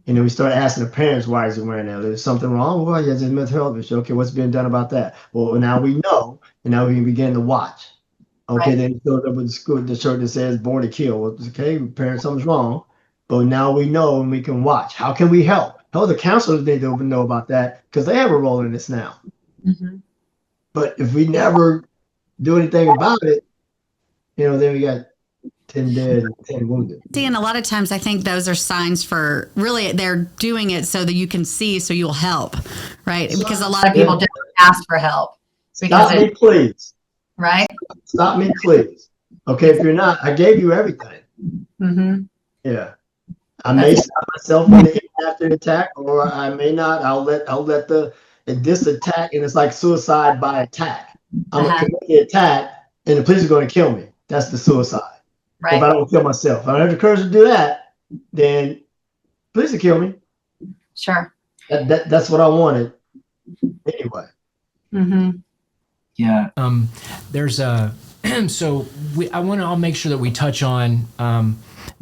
We start asking the parents, why is he wearing that? There's something wrong? Well, he has a mental health issue. Okay, what's being done about that? Well, now we know, and now we can begin to watch. Okay, Right. then he shows up with the shirt that says "Born to Kill." Well, okay, parents, something's wrong, but now we know and we can watch. How can we help? Hell, the counselors need to know about that because they have a role in this now. Hmm. But if we never do anything about it, then we got 10 dead and 10 wounded. See, and a lot of times I think those are signs for really they're doing it so that you can see, so you'll help, right? Because a A lot lot of of people people, don't ask for help because Stop me, please. right. Stop me, please. Okay, if you're not, I gave you everything. Hmm. Yeah. I may That's stop myself on the end after the attack, or I may not. I'll let this attack, and it's like suicide by attack. I'm gonna uh-huh. commit the attack, and the police are gonna kill me. That's the suicide. If Right. I don't kill myself, if I don't have the courage to do that, then police will kill me. Sure. That's what I wanted anyway. Hmm. Yeah. There's a so I'll make sure that we touch on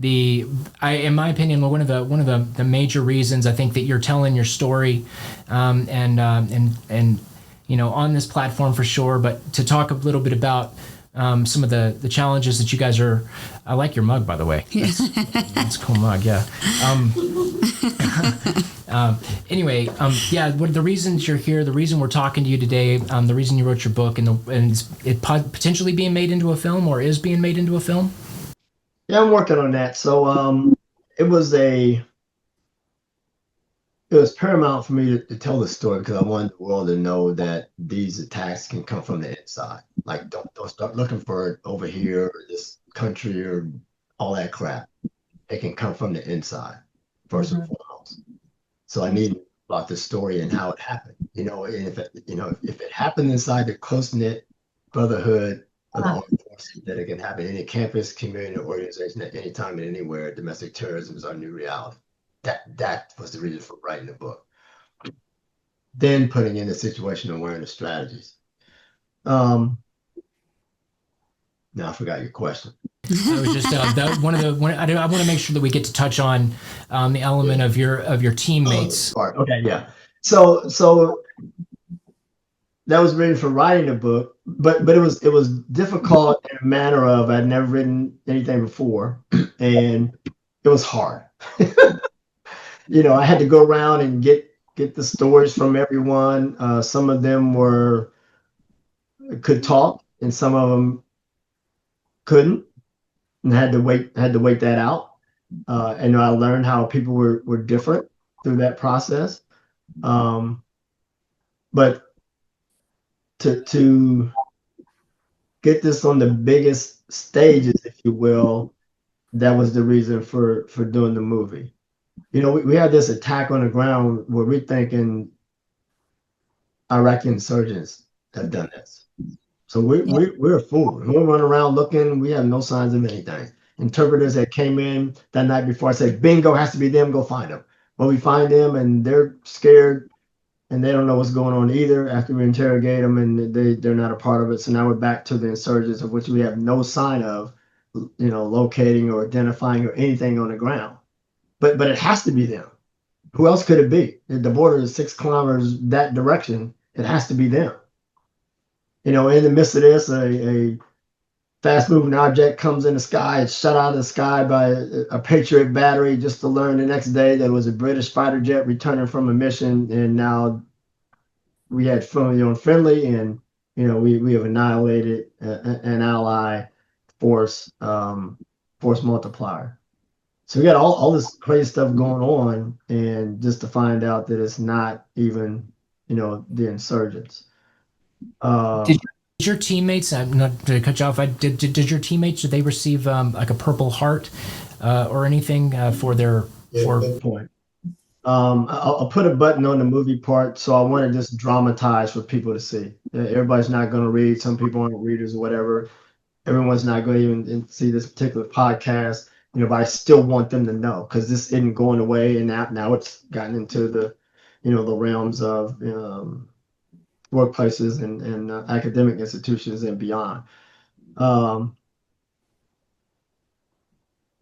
in my opinion, one of the major reasons I think that you're telling your story, and on this platform for sure, but to talk a little bit about some of the challenges that you guys are. I like your mug, by the way. That's a cool mug. Yeah. Anyway, what the reasons you're here, the reason we're talking to you today, the reason you wrote your book, and it potentially being made into a film or is being made into a film. Yeah, I'm working on that. So it was it was paramount for me to tell the story because I wanted the world to know that these attacks can come from the inside. Like don't start looking for it over here or this country or all that crap. It can come from the inside first and Hmm. foremost. So I need about the story and how it happened. And if it happened inside the close knit brotherhood of the armed forces, that it can happen in any campus, community, or organization at any time and anywhere. Domestic terrorism is our new reality. That was the reason for writing the book. Then putting in the situation and wearing the strategies. Now I forgot your question. I was just I want to make sure that we get to touch on the element of your teammates. Okay, yeah. So that was written for writing the book, but it was difficult in a manner of I'd never written anything before, and it was hard. I had to go around and get the stories from everyone. Some of them could talk, and some of them couldn't, and had to wait that out. And I learned how people were different through that process. But to get this on the biggest stages, if you will, that was the reason for doing the movie. We had this attack on the ground where we're thinking Iraqi insurgents have done this. So Yeah. we're a fool. We're running around looking. We have no signs of anything. Interpreters that came in that night before I said, "Bingo, has to be them. Go find them." Well, we find them and they're scared and they don't know what's going on either. After we interrogate them and they're not a part of it. So now we're back to the insurgents, of which we have no sign of, locating or identifying or anything on the ground. But it has to be them. Who else could it be? The border is 6 kilometers that direction. It has to be them. In the midst of this, a fast moving object comes in the sky. It's shot out of the sky by a Patriot battery, just to learn the next day that it was a British fighter jet returning from a mission. And now we had friendly on friendly, and we have annihilated an ally force multiplier. So we got all this crazy stuff going on, and just to find out that it's not even the insurgents. Did your teammates? I'm not to cut you off. Did your teammates? Did they receive like a Purple Heart or anything for their for? Good point. I'll put a button on the movie part, so I want to just dramatize for people to see. Everybody's not going to read. Some people aren't readers or whatever. Everyone's not going to even see this particular podcast, but I still want them to know because this isn't going away, and now it's gotten into the realms of workplaces and academic institutions and beyond. Um,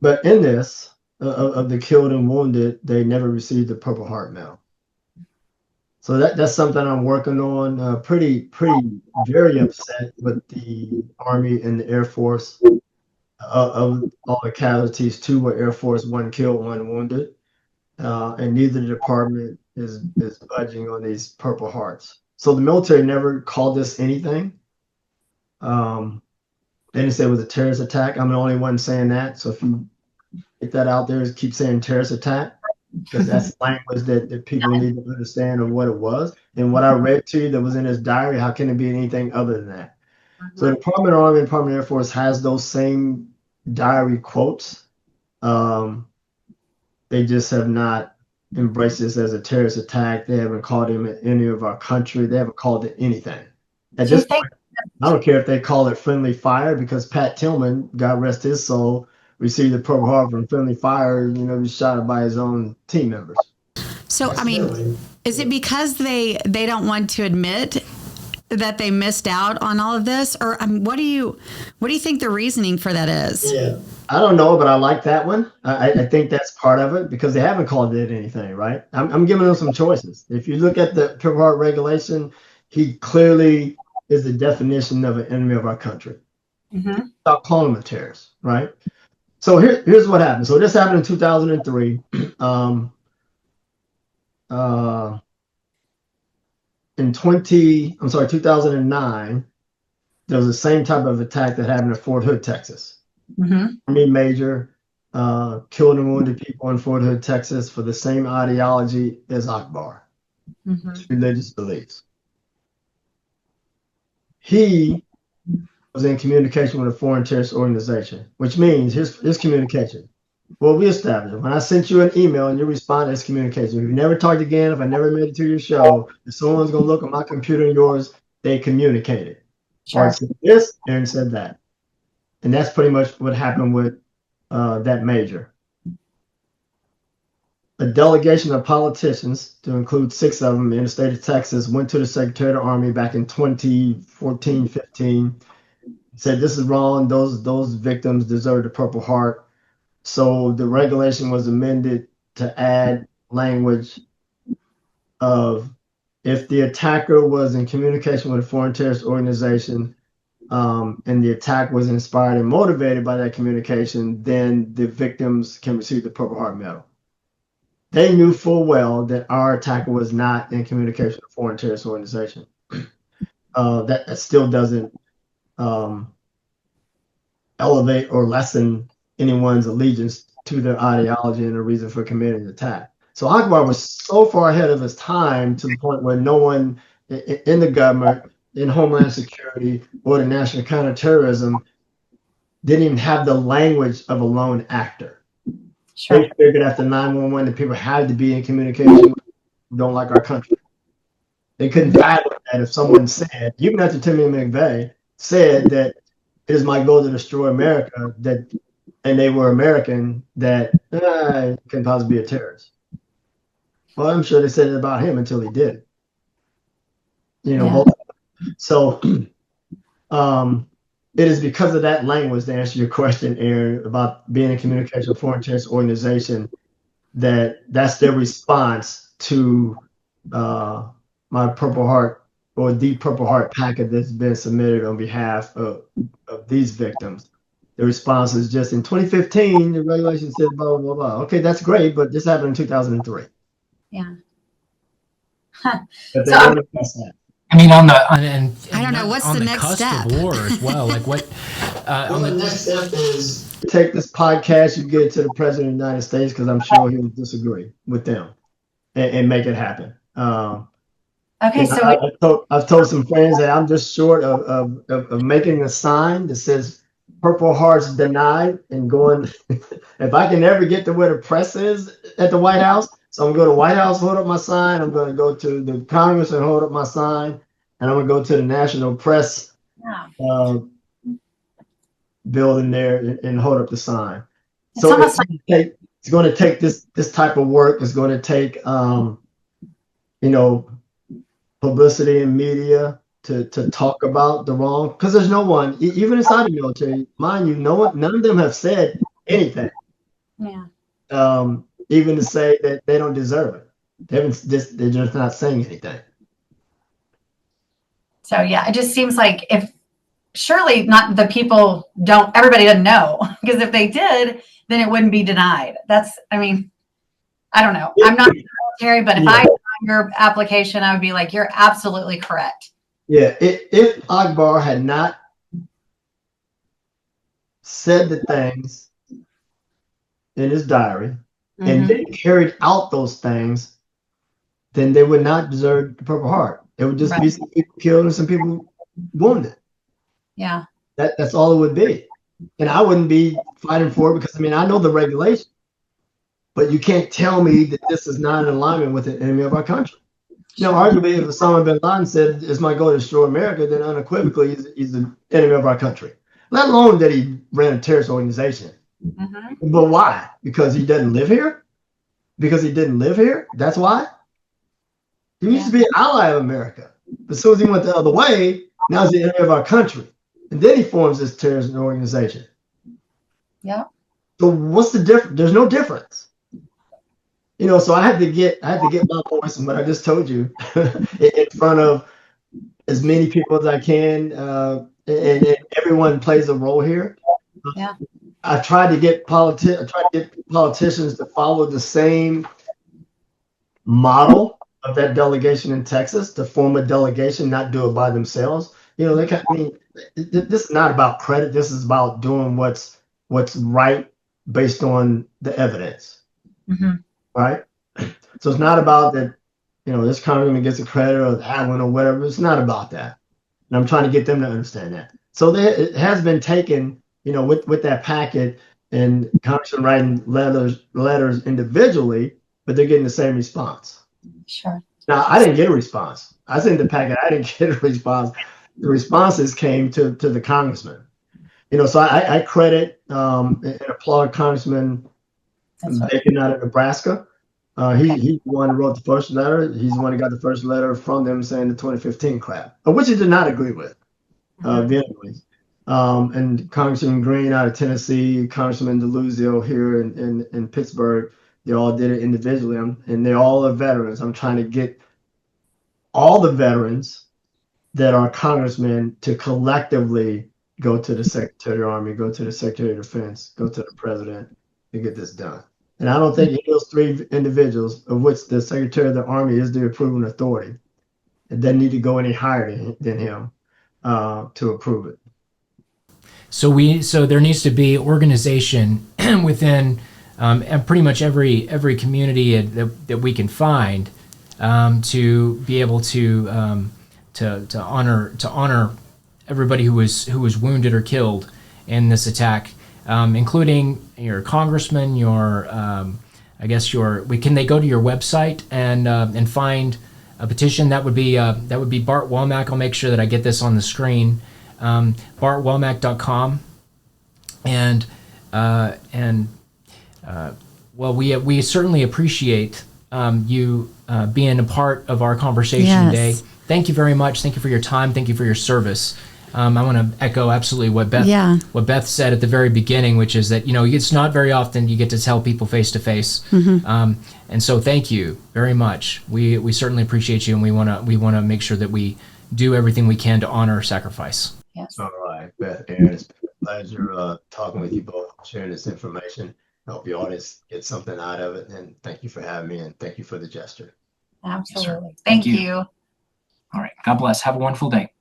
but in this, of the killed and wounded, they never received the Purple Heart Medal. So that's something I'm working on. Very upset with the Army and the Air Force. Of all the casualties, 2 were Air Force, 1 killed, 1 wounded, and neither department is budging on these Purple Hearts. So the military never called this anything. They didn't say it was a terrorist attack. I'm the only one saying that. So if you get that out there, keep saying terrorist attack, because that's language that people need to understand of what it was. And what I read to you that was in his diary, how can it be anything other than that? So the Department of Army and Department of Air Force has those same diary quotes. They just have not embraced this as a terrorist attack. They haven't called him any of our country. They haven't called it anything. At Do you this think? point, I don't care if they call it friendly fire, because Pat Tillman, God rest his soul, received the Purple Heart from friendly fire. He was shot by his own team members. So, I mean, is it because they don't want to admit that they missed out on all of this, or what do you think the reasoning for that is? Yeah, I don't know, but I like that one. I think that's part of it, because they haven't called it anything, right? I'm giving them some choices. If you look at the Purple Heart regulation, he clearly is the definition of an enemy of our country. Stop calling him a terrorist, right? So here's what happened. So this happened in 2003. In 2009, there was the same type of attack that happened in Fort Hood, Texas. Army major killed and wounded people in Fort Hood, Texas, for the same ideology as Akbar, religious beliefs. He was in communication with a foreign terrorist organization, which means his communication. Well, we established it. When I sent you an email and you responded, it's communication. If you never talked again, if I never made it to your show, if someone's going to look at my computer and yours, they communicated. Sure. Or said this, Aaron said that. And that's pretty much what happened with that major. A delegation of politicians, to include 6 of them in the state of Texas, went to the Secretary of the Army back in 2014, 15, said this is wrong. Those victims deserve the Purple Heart. So the regulation was amended to add language of, if the attacker was in communication with a foreign terrorist organization, and the attack was inspired and motivated by that communication, then the victims can receive the Purple Heart Medal. They knew full well that our attacker was not in communication with a foreign terrorist organization. That still doesn't elevate or lessen anyone's allegiance to their ideology and the reason for committing the attack. So Akbar was so far ahead of his time, to the point where no one in the government, in Homeland Security, or the National Counterterrorism didn't even have the language of a lone actor. Sure. They figured after 911 that people had to be in communication who don't like our country. They couldn't fathom that if someone said, even after Timmy McVeigh said that it is my goal to destroy America, that, and they were American, that can possibly be a terrorist. Well, I'm sure they said it about him until he did it. Both. So it is because of that language, to answer your question, Aaron, about being in communication with a foreign terrorist organization, that's their response to my Purple Heart, or the Purple Heart packet that's been submitted on behalf of these victims. The response is just, in 2015, the regulation said blah, blah, blah. Okay, that's great, but this happened in 2003. Yeah. But they So, don't address that. I mean, and I don't know, what's on the the next cusp step? of war as well. Like what? Well, the next step is take this podcast, you get it to the President of the United States, because I'm sure he'll disagree with them, and make it happen. okay, so I've told some friends that I'm just short of making a sign that says Purple Hearts denied, and going, if I can ever get to where the press is at the White House, so I'm going to go to the White House, hold up my sign. I'm going to go to the Congress and hold up my sign. And I'm going to go to the National Press building there and hold up the sign. It's So almost it's going to take this type of work. It's going to take, publicity and media to talk about the wrong, because there's no one, even inside the military, mind you, none of them have said anything. yeah. Even to say that they don't deserve it. They're just not saying anything. So yeah, it just seems like if surely not the people everybody doesn't know because if they did, then it wouldn't be denied. I mean, I don't know. I'm not military, but if Yeah. I saw your application, I would be like, you're absolutely correct. Yeah, if Akbar had not said the things in his diary and then carried out those things, then they would not deserve the Purple Heart. It would just be some people killed and some people wounded. Yeah. That's all it would be. And I wouldn't be fighting for it because, I mean, I know the regulation, but you can't tell me that this is not in alignment with the enemy of our country. You know, arguably, if Osama bin Laden said it's my goal to destroy America, then unequivocally he's the enemy of our country. Let alone that he ran a terrorist organization. But why? Because he doesn't live here? Because he didn't live here? That's why? He used to be an ally of America. But as soon as he went the other way, now he's the enemy of our country. And then he forms this terrorist organization. Yeah. So what's the difference? There's no difference. You know, so I had to get my voice and what I just told you in front of as many people as I can, and everyone plays a role here. Yeah. I tried to get politicians to follow the same model of that delegation in Texas, to form a delegation, not do it by themselves. You know, this is not about credit. This is about doing what's right based on the evidence. Right? So it's not about that, you know, this congressman gets the credit or that one or whatever. It's not about that. And I'm trying to get them to understand that. So it has been taken, you know, with that packet and congressman writing letters individually, but they're getting the same response. Sure. Now, I didn't get a response. I sent the packet. I didn't get a response. The responses came to the congressman. You know, so I credit and applaud Congressman Bacon out of Nebraska. He's the one who wrote the first letter. He's the one who got the first letter from them saying the 2015 crap, which he did not agree with vehemently. And Congressman Green out of Tennessee, Congressman DeLuzio here in Pittsburgh, they all did it individually, and they all are veterans. I'm trying to get all the veterans that are congressmen to collectively go to the Secretary of the Army, go to the Secretary of Defense, go to the President to get this done. And I don't think any of those three individuals, of which the Secretary of the Army is the approving authority, it doesn't need to go any higher than him to approve it. So there needs to be organization within and pretty much every community that we can find to be able to honor everybody who was wounded or killed in this attack, including your congressman, can they go to your website and find a petition? That would be Bart Womack. I'll make sure that I get this on the screen. BartWomack.com, and we certainly appreciate you being a part of our conversation today. Thank you very much. Thank you for your time. Thank you for your service. I want to echo absolutely what Beth said at the very beginning, which is that, you know, it's not very often you get to tell people face to face, and so thank you very much. We certainly appreciate you, and we want to make sure that we do everything we can to honor sacrifice. Yes. All right, Beth, Aaron, it's been a pleasure talking with you both, sharing this information. I hope the audience gets something out of it, and thank you for having me, and thank you for the gesture. Absolutely. Yes, Thank you. All right. God bless. Have a wonderful day.